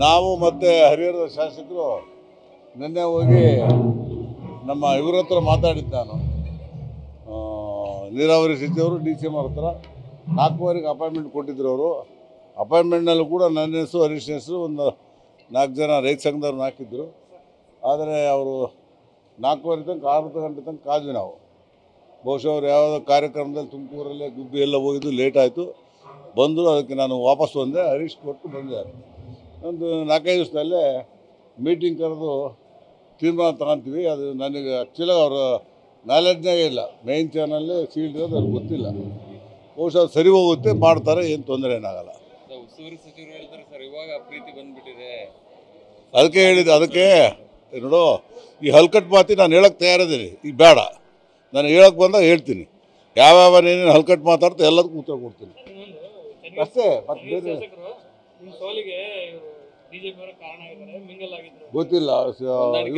ನಾವು ಮತ್ತು ಹರಿಹರದ ಶಾಸಕರು ನಿನ್ನೆ ಹೋಗಿ ನಮ್ಮ ಇವ್ರ ಹತ್ರ ಮಾತಾಡಿದ್ದು ನಾನು ನೀರಾವರಿ ಸಚಿವರು DCM ಅವ್ರ ಹತ್ರ 4ವರೆಗೆ ಅಪಾಯಿಂಟ್ಮೆಂಟ್ ಕೊಟ್ಟಿದ್ರು ಅವರು. ಅಪಾಯಿಂಟ್ಮೆಂಟ್ನಲ್ಲೂ ಕೂಡ ನನ್ನ ಹೆಸರು ಹರೀಶ್ ಹೆಸರು ಒಂದು 4 ಜನ ರೈತ ಸಂಘದವ್ರನ್ನ ಹಾಕಿದ್ರು. ಆದರೆ ಅವರು 4ವರೆ ತನಕ 6 ಗಂಟೆ ತನಕ ಕಾದ್ವಿ ನಾವು. ಬಹುಶಃ ಅವ್ರು ಯಾವುದೋ ಕಾರ್ಯಕ್ರಮದಲ್ಲಿ ತುಮಕೂರಲ್ಲೇ ಗುಬ್ಬಿ ಎಲ್ಲ ಹೋಗಿದ್ದು ಲೇಟ್ ಆಯಿತು. ಬಂದರು, ಅದಕ್ಕೆ ನಾನು ವಾಪಸ್ ಬಂದೆ, ಹರೀಶ್ ಕೊಟ್ಟು ಬಂದೆ. ಒಂದು 4-5 ದಿವಸದಲ್ಲೇ ಮೀಟಿಂಗ್ ಕರೆದು ತೀರ್ಮಾನ ತಗೊಂತೀವಿ. ಅದು ನನಗೆ ಆ್ಯಕ್ಚುಲಾಗಿ ಅವರ ನಾಲೆಡ್ಜೇ ಇಲ್ಲ. ಮೇಯ್ನ್ ಚಾನಲ್ಲೇ ಸೀಲ್ಡ್ ಇರೋದು ಅವ್ರಿಗೆ ಗೊತ್ತಿಲ್ಲ. ಬಹುಶಃ ಸರಿ ಹೋಗುತ್ತೆ, ಮಾಡ್ತಾರೆ, ಏನು ತೊಂದರೆ ಏನಾಗಲ್ಲ. ಉಸ್ತುವಾರಿ ಸಚಿವರು ಹೇಳ್ತಾರೆ ಸರ್, ಇವಾಗ ಪ್ರೀತಿ ಬಂದುಬಿಟ್ಟಿದೆ. ಅದಕ್ಕೆ ಹೇಳಿದ್ದು. ಅದಕ್ಕೆ ನೋಡು, ಈ ಹಲ್ಕಟ್ ಮಾತಿ ನಾನು ಹೇಳೋಕ್ಕೆ ತಯಾರಿದ್ದೀನಿ. ಈಗ ಬೇಡ, ನಾನು ಹೇಳೋಕ್ಕೆ ಬಂದಾಗ ಹೇಳ್ತೀನಿ. ಯಾವ್ಯಾವ ಏನೇನು ಹಲ್ಕಟ್ ಮಾತಾಡ್ತಾ ಎಲ್ಲದಕ್ಕೂ ಉತ್ತರ ಕೊಡ್ತೀನಿ ಅಷ್ಟೇ. ಮತ್ತೆ ಬೇರೆ ಗೊತ್ತಿಲ್ಲ. ಸರಿ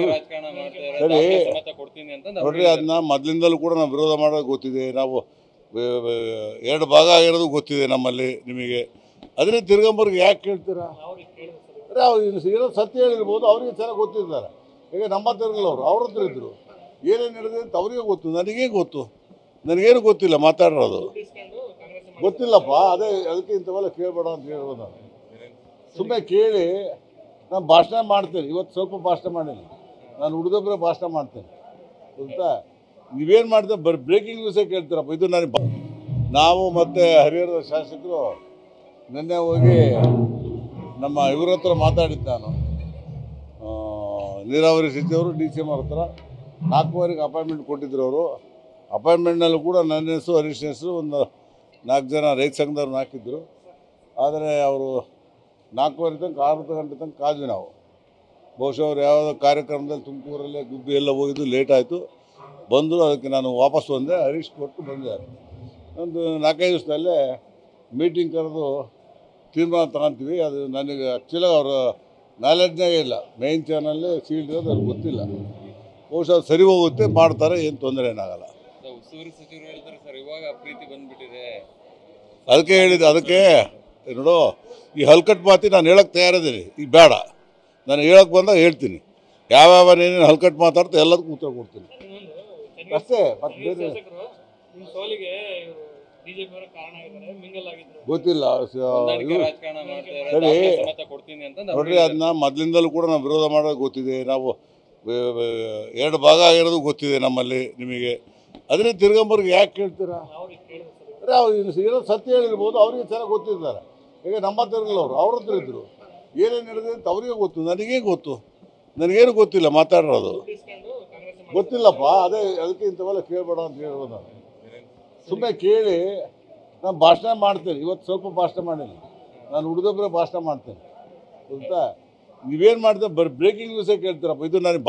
ನೋಡ್ರಿ, ಅದನ್ನ ಮೊದಲಿಂದಲೂ ಕೂಡ ನಾವು ವಿರೋಧ ಮಾಡೋದು ಗೊತ್ತಿದೆ. ನಾವು 2 ಭಾಗ ಆಗಿರೋದು ಗೊತ್ತಿದೆ ನಮ್ಮಲ್ಲಿ ನಿಮಗೆ. ಅದನ್ನೇ ತಿರ್ಗಂಬರ್ಗೆ ಯಾಕೆ ಕೇಳ್ತೀರಾ? ಅರೆ ಅವ್ರು ಏನೋ ಸತ್ಯ ಹೇಳಿರ್ಬೋದು, ಅವ್ರಿಗೆ ಚೆನ್ನಾಗಿ ಗೊತ್ತಿದ್ದಾರೆ. ಈಗ ನಮ್ಮ ಹತ್ರ ಇರಲಿಲ್ಲ, ಅವ್ರ ಹತ್ರ ಇದ್ದರು. ಏನೇನು ಹೇಳಿದೆ ಅಂತ ಅವ್ರಿಗೆ ಗೊತ್ತು, ನನಗೇನು ಗೊತ್ತು? ನನಗೇನು ಗೊತ್ತಿಲ್ಲ, ಮಾತಾಡಿರೋದು ಗೊತ್ತಿಲ್ಲಪ್ಪ. ಅದಕ್ಕೆ ಇಂಥವೆಲ್ಲ ಕೇಳಬೇಡ ಅಂತ ಹೇಳ್ಬೋದು. ನಾನು ಸುಮ್ಮನೆ ಕೇಳಿ ನಾನು ಭಾಷಣ ಮಾಡ್ತೇನೆ. ಇವತ್ತು ಸ್ವಲ್ಪ ಭಾಷಣ ಮಾಡೀನಿ, ನಾನು ಹುಡುಗೊಬ್ಬರೇ ಭಾಷಣ ಮಾಡ್ತೇನೆ, ಗೊತ್ತಾ? ನೀವೇನು ಮಾಡ್ತೇವೆ? ಬ್ರೇಕಿಂಗ್ ನ್ಯೂಸೇ ಕೇಳ್ತೀರಪ್ಪ. ಇದು ನನಗೆ ನಾವು ಮತ್ತು ಹರಿಹರದ ಶಾಸಕರು ನಿನ್ನೆ ಹೋಗಿ ನಮ್ಮ ಇವ್ರ ಹತ್ರ ಮಾತಾಡಿದ್ದು ನಾನು ನೀರಾವರಿ ಸಚಿವರು DCM ಅವ್ರ ಹತ್ರ 4ವರೆಗೆ ಅಪಾಯಿಂಟ್ಮೆಂಟ್ ಕೊಟ್ಟಿದ್ರು ಅವರು. ಅಪಾಯಿಂಟ್ಮೆಂಟ್ನಲ್ಲೂ ಕೂಡ ನನ್ನ ಹೆಸರು ಹರೀಶ್ ಹೆಸರು ಒಂದು 4 ಜನ ರೈತ ಸಂಘದವ್ರನ್ನ ಹಾಕಿದ್ರು. ಆದರೆ ಅವರು 4ವರೆ ತನಕ 6 ಗಂಟೆ ತನಕ ಕಾದ್ವಿ ನಾವು. ಬಹುಶಃ ಅವ್ರು ಯಾವುದೋ ಕಾರ್ಯಕ್ರಮದಲ್ಲಿ ತುಮಕೂರಲ್ಲೇ ಗುಬ್ಬಿ ಎಲ್ಲ ಹೋಗಿದ್ದು ಲೇಟ್ ಆಯಿತು. ಬಂದರು, ಅದಕ್ಕೆ ನಾನು ವಾಪಸ್ ಬಂದೆ, ಹರೀಶ್ ಕೊಟ್ಟು ಬಂದೆ. ಒಂದು 4-5 ದಿವಸದಲ್ಲೇ ಮೀಟಿಂಗ್ ಕರೆದು ತೀರ್ಮಾನ ತಗೊಂತೀವಿ. ಅದು ನನಗೆ ಆ್ಯಕ್ಚುಲಾಗಿ ಅವರ ನಾಲೆಡ್ಜೇ ಇಲ್ಲ. ಮೇಯ್ನ್ ಚಾನಲ್ಲೇ ಸೀಲ್ಡ್ ಇರೋದು ಅವ್ರಿಗೆ ಗೊತ್ತಿಲ್ಲ. ಬಹುಶಃ ಸರಿ ಹೋಗುತ್ತೆ, ಮಾಡ್ತಾರೆ, ಏನು ತೊಂದರೆ ಏನಾಗಲ್ಲ. ಉಸ್ತುವಾರಿ ಸಚಿವರು ಹೇಳ್ತಾರೆ ಸರ್, ಇವಾಗ ಪ್ರೀತಿ ಬಂದುಬಿಟ್ಟಿದೆ. ಅದಕ್ಕೆ ಹೇಳಿದ್ದು. ಅದಕ್ಕೆ ನೋಡು, ಈ ಹಲ್ಕಟ್ ಮಾತಿ ನಾನು ಹೇಳೋಕ್ಕೆ ತಯಾರಿದ್ದೀನಿ. ಈಗ ಬೇಡ, ನಾನು ಹೇಳೋಕ್ಕೆ ಬಂದಾಗ ಹೇಳ್ತೀನಿ. ಯಾವ್ಯಾವ ಏನೇನು ಹಲ್ಕಟ್ ಮಾತಾಡ್ತಾ ಎಲ್ಲದಕ್ಕೂ ಉತ್ತರ ಕೊಡ್ತೀನಿ ಅಷ್ಟೇ. ಮತ್ತೆ ಬೇರೆ ಗೊತ್ತಿಲ್ಲ. ಸರಿ ನೋಡ್ರಿ, ಅದನ್ನ ಮೊದಲಿಂದಲೂ ಕೂಡ ನಾವು ವಿರೋಧ ಮಾಡೋದು ಗೊತ್ತಿದೆ. ನಾವು 2 ಭಾಗ ಆಗಿರೋದು ಗೊತ್ತಿದೆ ನಮ್ಮಲ್ಲಿ ನಿಮಗೆ. ಅದನ್ನೇ ತಿರ್ಗಂಬರ್ಗೆ ಯಾಕೆ ಕೇಳ್ತೀರಾ? ಅರೆ ಅವ್ರು ಏನೋ ಸತ್ಯ ಹೇಳಿರ್ಬೋದು, ಅವ್ರಿಗೆ ಚೆನ್ನಾಗಿ ಗೊತ್ತಿದ್ದಾರೆ. ಈಗ ನಮ್ಮ ಹತ್ರ ಇರಲಿಲ್ಲ, ಅವ್ರ ಹತ್ರ ಇದ್ದರು. ಏನೇನು ಹೇಳಿದೆ ಅಂತ ಅವ್ರಿಗೆ ಗೊತ್ತು, ನನಗೇನು ಗೊತ್ತು? ನನಗೇನು ಗೊತ್ತಿಲ್ಲ, ಮಾತಾಡಿರೋದು ಗೊತ್ತಿಲ್ಲಪ್ಪ. ಅದಕ್ಕೆ ಇಂಥವೆಲ್ಲ ಕೇಳಬೇಡ ಅಂತ ಹೇಳ್ಬೋದು. ನಾನು ಸುಮ್ಮನೆ ಕೇಳಿ ನಾನು ಭಾಷಣ ಮಾಡ್ತೇನೆ. ಇವತ್ತು ಸ್ವಲ್ಪ ಭಾಷಣ ಮಾಡೀನಿ, ನಾನು ಹುಡುಗೊಬ್ಬರೇ ಭಾಷಣ ಮಾಡ್ತೇನೆ, ಗೊತ್ತಾ? ನೀವೇನು ಮಾಡ್ತೇವೆ? ಬ್ರೇಕಿಂಗ್ ನ್ಯೂಸೇ ಕೇಳ್ತೀರಪ್ಪ. ಇದು ನನಗೆ